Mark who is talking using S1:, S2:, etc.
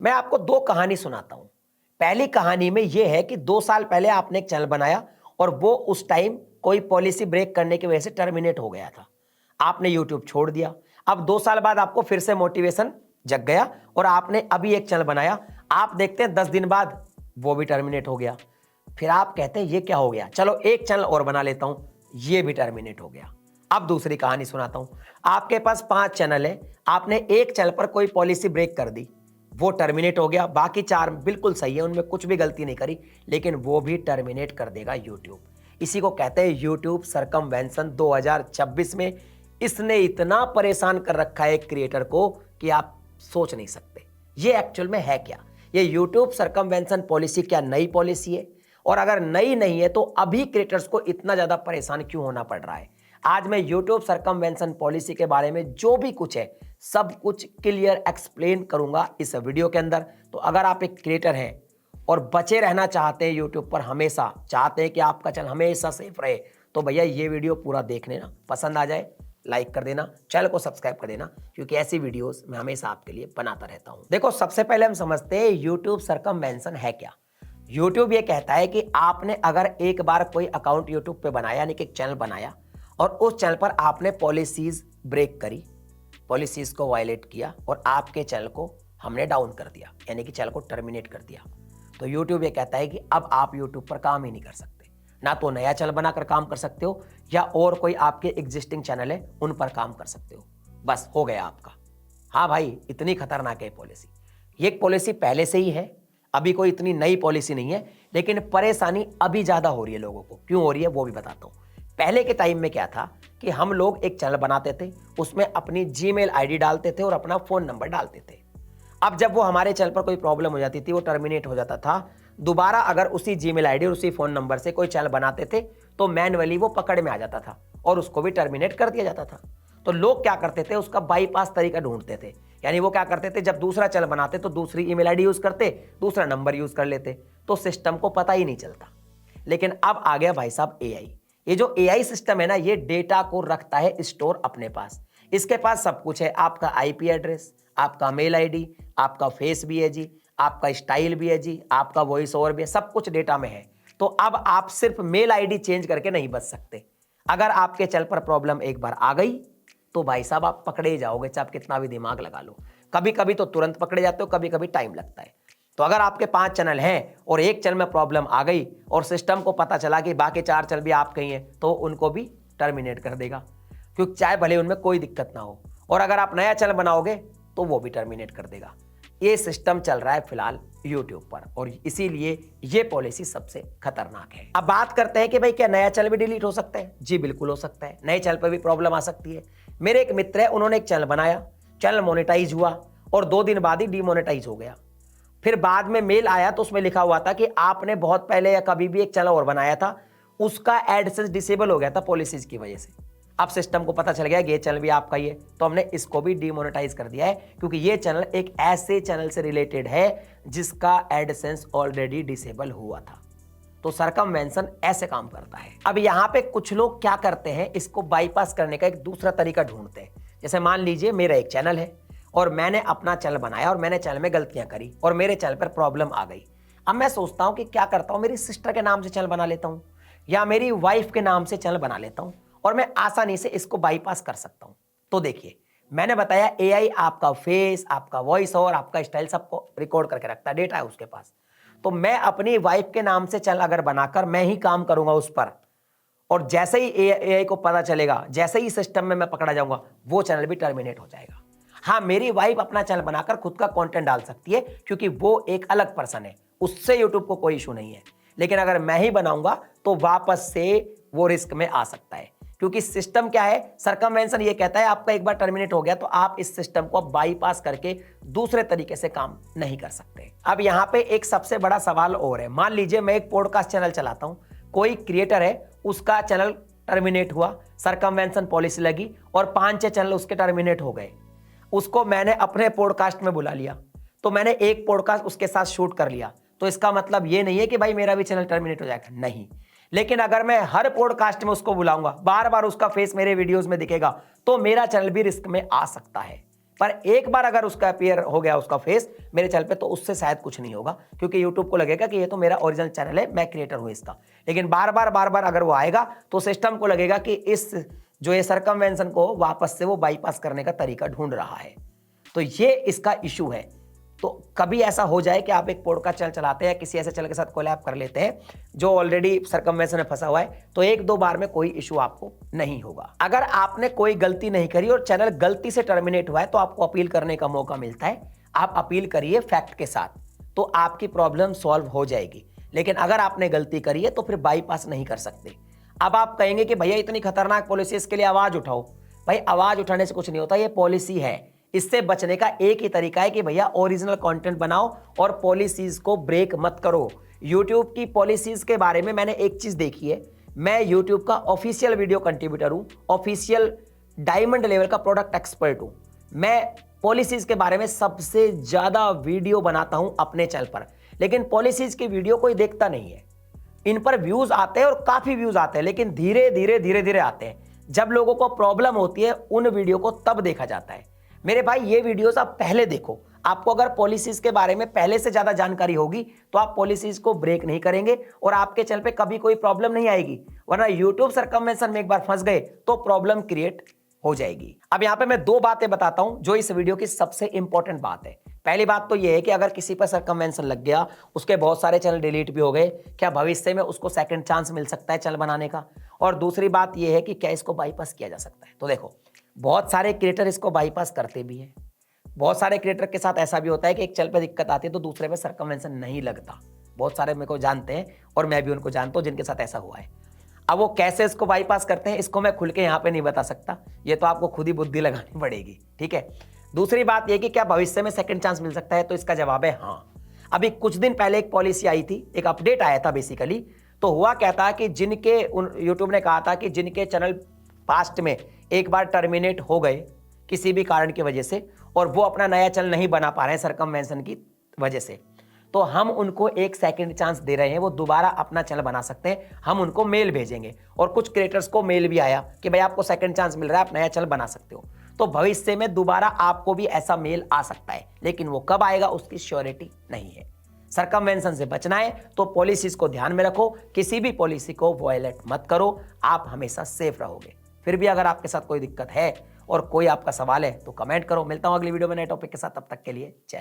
S1: मैं आपको दो कहानी सुनाता हूं। पहली कहानी में यह है कि 2 साल पहले आपने एक चैनल बनाया और वो उस टाइम कोई पॉलिसी ब्रेक करने की वजह से टर्मिनेट हो गया था। आपने यूट्यूब छोड़ दिया। अब 2 साल बाद आपको फिर से मोटिवेशन जग गया और आपने अभी एक चैनल बनाया। आप देखते हैं 10 दिन बाद वो भी टर्मिनेट हो गया। फिर आप कहते हैं ये क्या हो गया, चलो एक चैनल और बना लेता हूं, ये भी टर्मिनेट हो गया। अब दूसरी कहानी सुनाता हूं। आपके पास 5 चैनल है, आपने एक चैनल पर कोई पॉलिसी ब्रेक कर दी, वो टर्मिनेट हो गया। बाकी 4 बिल्कुल सही है, उनमें कुछ भी गलती नहीं करी, लेकिन वो भी टर्मिनेट कर देगा यूट्यूब। इसी को कहते हैं यूट्यूब सरकमवेंशन 2026 में। इसने इतना परेशान कर रखा है एक क्रिएटर को कि आप सोच नहीं सकते। ये एक्चुअल में है क्या? ये यूट्यूब सरकमवेंशन पॉलिसी क्या नई पॉलिसी है? और अगर नई नहीं है तो अभी क्रिएटर्स को इतना ज्यादा परेशान क्यों होना पड़ रहा है? आज मैं यूट्यूब सरकमवेंशन पॉलिसी के बारे में जो भी कुछ है सब कुछ क्लियर एक्सप्लेन करूंगा इस वीडियो के अंदर। तो अगर आप एक क्रिएटर हैं और बचे रहना चाहते हैं यूट्यूब पर, हमेशा चाहते हैं कि आपका चैनल हमेशा सेफ रहे, तो भैया ये वीडियो पूरा देख लेना। पसंद आ जाए लाइक कर देना, चैनल को सब्सक्राइब कर देना, क्योंकि ऐसी वीडियोस मैं हमेशा आपके लिए बनाता रहता हूं। देखो, सबसे पहले हम समझते हैं यूट्यूब सरकमवेंशन है क्या। यूट्यूब ये कहता है कि आपने अगर एक बार कोई अकाउंट यूट्यूब पे बनाया, यानी कि एक चैनल बनाया, और उस चैनल पर आपने पॉलिसीज ब्रेक करी, पॉलिसीज को वायलेट किया और आपके चैनल को हमने डाउन कर दिया, यानी कि चैनल को टर्मिनेट कर दिया, तो यूट्यूब ये कहता है कि अब आप यूट्यूब पर काम ही नहीं कर सकते। ना तो नया चैनल बनाकर काम कर सकते हो, या और कोई आपके एग्जिस्टिंग चैनल है उन पर काम कर सकते हो। बस हो गया आपका। हाँ भाई, इतनी खतरनाक है पॉलिसी। ये पॉलिसी पहले से ही है, अभी कोई इतनी नई पॉलिसी नहीं है, लेकिन परेशानी अभी ज्यादा हो रही है लोगों को। क्यों हो रही है वो भी बताता हूं। पहले के टाइम में क्या था कि हम लोग एक चैनल बनाते थे, उसमें अपनी जीमेल आईडी डालते थे और अपना फोन नंबर डालते थे। अब जब वो हमारे चैनल पर कोई प्रॉब्लम हो जाती थी, वो टर्मिनेट हो जाता था, दोबारा अगर उसी जीमेल आईडी और उसी फोन नंबर से कोई चैनल बनाते थे तो मैन्युअली वो पकड़ में आ जाता था और उसको भी टर्मिनेट कर दिया जाता था। तो लोग क्या करते थे, उसका बाईपास तरीका ढूंढते थे। यानी वो क्या करते थे, जब दूसरा चैनल बनाते तो दूसरी ईमेल आईडी यूज करते, दूसरा नंबर यूज कर लेते, तो सिस्टम को पता ही नहीं चलता। लेकिन अब आ गया भाई साहब एआई। ये जो एआई सिस्टम है ना, ये डेटा को रखता है स्टोर अपने पास। इसके पास सब कुछ है, आपका आईपी एड्रेस, आपका मेल आईडी, आपका फेस भी है जी, आपका स्टाइल भी है जी, आपका वॉइस ओवर भी है, सब कुछ डेटा में है। तो अब आप सिर्फ मेल आईडी चेंज करके नहीं बच सकते। अगर आपके चैनल पर प्रॉब्लम एक बार आ गई तो भाई साहब आप पकड़े जाओगे, चाहे आप कितना भी दिमाग लगा लो। कभी कभी तो तुरंत पकड़े जाते हो, कभी कभी टाइम लगता है। तो अगर आपके 5 चैनल हैं और एक चैनल में प्रॉब्लम आ गई और सिस्टम को पता चला कि बाकी 4 चैनल भी आपके ही हैं, तो उनको भी टर्मिनेट कर देगा, क्योंकि चाहे भले उनमें कोई दिक्कत ना हो। और अगर आप नया चैनल बनाओगे तो वो भी टर्मिनेट कर देगा। ये सिस्टम चल रहा है फिलहाल यूट्यूब पर, और इसीलिए ये पॉलिसी सबसे खतरनाक है। अब बात करते हैं कि भाई क्या नया चैनल भी डिलीट हो सकता है? जी बिल्कुल हो सकता है, नए चैनल पर भी प्रॉब्लम आ सकती है। मेरे एक मित्र है, उन्होंने एक चैनल बनाया, चैनल मोनेटाइज हुआ और 2 दिन बाद ही डीमोनेटाइज हो गया। फिर बाद में मेल आया तो उसमें लिखा हुआ था कि आपने बहुत पहले या कभी भी एक चैनल और बनाया था, उसका एडसेंस डिसेबल हो गया था पॉलिसीज की वजह से। अब सिस्टम को पता चल गया कि ये चैनल भी आपका ही है, तो हमने इसको भी डीमोनेटाइज कर दिया है, क्योंकि ये चैनल एक ऐसे चैनल से रिलेटेड है जिसका एडसेंस ऑलरेडी डिसेबल हुआ था। तो सरकमवेंशन ऐसे काम करता है। अब यहाँ पे कुछ लोग क्या करते हैं, इसको बाईपास करने का एक दूसरा तरीका ढूंढते हैं। जैसे मान लीजिए मेरा एक चैनल है और मैंने अपना चैनल बनाया और मैंने चैनल में गलतियां करी और मेरे चैनल पर प्रॉब्लम आ गई। अब मैं सोचता हूं कि क्या करता हूं, मेरी सिस्टर के नाम से चैनल बना लेता हूं या मेरी वाइफ के नाम से चैनल बना लेता हूं और मैं आसानी से इसको बाईपास कर सकता हूं। तो देखिए, मैंने बताया एआई आपका फेस, आपका वॉइस और आपका स्टाइल सबको रिकॉर्ड करके रखता है, डेटा है उसके पास। तो मैं अपनी वाइफ के नाम से चैनल अगर बनाकर मैं ही काम करूंगा उस पर, और जैसे ही एआई को पता चलेगा, जैसे ही सिस्टम में मैं पकड़ा जाऊंगा, वो चैनल भी टर्मिनेट हो जाएगा। हाँ, मेरी वाइफ अपना चैनल बनाकर खुद का कंटेंट डाल सकती है, क्योंकि वो एक अलग पर्सन है, उससे यूट्यूब को कोई इशू नहीं है। लेकिन अगर मैं ही बनाऊंगा तो वापस से वो रिस्क में आ सकता है, क्योंकि सिस्टम क्या है, सरकमवेंशन ये कहता है आपका एक बार टर्मिनेट हो गया तो आप इस सिस्टम को बाईपास करके दूसरे तरीके से काम नहीं कर सकते। अब यहाँ पे एक सबसे बड़ा सवाल और है। मान लीजिए मैं एक पॉडकास्ट चैनल चलाता हूँ, कोई क्रिएटर है, उसका चैनल टर्मिनेट हुआ, सरकमवेंशन पॉलिसी लगी और 5-6 चैनल उसके टर्मिनेट हो गए। उसको मैंने अपने पॉडकास्ट में बुला लिया, तो मैंने एक पॉडकास्ट उसके साथ शूट कर लिया, तो इसका मतलब ये नहीं है कि भाई मेरा भी चैनल टर्मिनेट हो जाएगा, नहीं। लेकिन अगर मैं हर पॉडकास्ट में उसको बुलाऊंगा, बार बार उसका फेस मेरे वीडियोस में दिखेगा, तो मेरा चैनल भी रिस्क में आ सकता है। पर एक बार अगर उसका अपीयर हो गया उसका फेस मेरे चैनल पे, तो उससे शायद कुछ नहीं होगा, क्योंकि यूट्यूब को लगेगा कि ये तो मेरा ओरिजिनल चैनल है, मैं क्रिएटर हूं इसका। लेकिन बार बार अगर वो आएगा तो सिस्टम को लगेगा कि इस जो ये सर्कमवेंशन को वापस से वो बाईपास करने का तरीका ढूंढ रहा है। तो ये इसका इशू है। तो कभी ऐसा हो जाए कि आप एक पॉडकास्ट चैनल चलाते हैं, किसी ऐसे चैनल के साथ कोलैब कर लेते हैं जो ऑलरेडी सर्कमवेंशन में फंसा हुआ है, तो एक दो बार में कोई इशू आपको नहीं होगा। अगर आपने कोई गलती नहीं करी और चैनल गलती से टर्मिनेट हुआ है, तो आपको अपील करने का मौका मिलता है। आप अपील करिए फैक्ट के साथ, तो आपकी प्रॉब्लम सॉल्व हो जाएगी। लेकिन अगर आपने गलती करी है तो फिर बाईपास नहीं कर सकते। अब आप कहेंगे कि भैया इतनी खतरनाक पॉलिसी, इसके लिए आवाज उठाओ। भाई आवाज उठाने से कुछ नहीं होता, ये पॉलिसी है। इससे बचने का एक ही तरीका है कि भैया ओरिजिनल कंटेंट बनाओ और पॉलिसीज को ब्रेक मत करो। यूट्यूब की पॉलिसीज के बारे में मैंने एक चीज देखी है, मैं यूट्यूब का ऑफिशियल वीडियो कंट्रीब्यूटर हूं, ऑफिशियल डायमंड लेवल का प्रोडक्ट एक्सपर्ट हूं। मैं पॉलिसीज के बारे में सबसे ज्यादा वीडियो बनाता हूं अपने चैनल पर, लेकिन पॉलिसीज की वीडियो कोई देखता नहीं है। इन पर व्यूज आते हैं और काफी व्यूज आते हैं, लेकिन धीरे धीरे आते हैं। जब लोगों को प्रॉब्लम होती है उन वीडियो को तब देखा जाता है। मेरे भाई ये वीडियोस आप पहले देखो। आपको अगर पॉलिसीज के बारे में पहले से ज्यादा जानकारी होगी तो आप पॉलिसीज को ब्रेक नहीं करेंगे और आपके चैनल पे कभी कोई प्रॉब्लम नहीं आएगी। वरना यूट्यूब सर्कमवेंशन में एक बार फंस गए तो प्रॉब्लम क्रिएट हो जाएगी। अब यहां पे मैं दो बातें बताता हूं जो इस वीडियो की सबसे इंपॉर्टेंट बात है। पहली बात तो यह है कि अगर किसी पर सर्कमवेंशन लग गया, उसके बहुत सारे चैनल डिलीट भी हो गए, क्या भविष्य में उसको सेकंड चांस मिल सकता है चैनल बनाने का? और दूसरी बात यह है कि क्या इसको बाईपास किया जा सकता है? तो देखो, बहुत सारे क्रिएटर इसको बाईपास करते भी हैं। बहुत सारे क्रिएटर के साथ ऐसा भी होता है कि एक चैनल पे दिक्कत आती है तो दूसरे पे सर्कमवेंशन नहीं लगता। बहुत सारे मेरे को जानते हैं और मैं भी उनको जानता हूं जिनके साथ ऐसा हुआ है। अब वो कैसे इसको बाईपास करते हैं इसको मैं खुल के यहाँ पे नहीं बता सकता, ये तो आपको खुद ही बुद्धि लगानी पड़ेगी, ठीक है। दूसरी बात ये कि क्या भविष्य में सेकंड चांस मिल सकता है, तो इसका जवाब है हाँ। अभी कुछ दिन पहले एक पॉलिसी आई थी, एक अपडेट आया था बेसिकली। तो हुआ क्या था कि जिनके यूट्यूब ने कहा था कि जिनके चैनल पास्ट में एक बार टर्मिनेट हो गए किसी भी कारण की वजह से और वो अपना नया चैनल नहीं बना पा रहे हैं सर्कमवेंशन की वजह से, तो हम उनको एक सेकंड चांस दे रहे हैं, वो दोबारा अपना चैनल बना सकते हैं। हम उनको मेल भेजेंगे और कुछ क्रिएटर्स को मेल भी आया कि भाई आपको सेकंड चांस मिल रहा है, आप नया चैनल बना सकते हो। तो भविष्य में दोबारा आपको भी ऐसा मेल आ सकता है, लेकिन वो कब आएगा उसकी श्योरिटी नहीं है। सर्कमवेंशन से बचना है तो पॉलिसीज को ध्यान में रखो, किसी भी पॉलिसी को वायलेट मत करो, आप हमेशा सेफ रहोगे। फिर भी अगर आपके साथ कोई दिक्कत है और कोई आपका सवाल है तो कमेंट करो। मिलता हूं अगली वीडियो में नए टॉपिक के साथ, तब तक के लिए जय।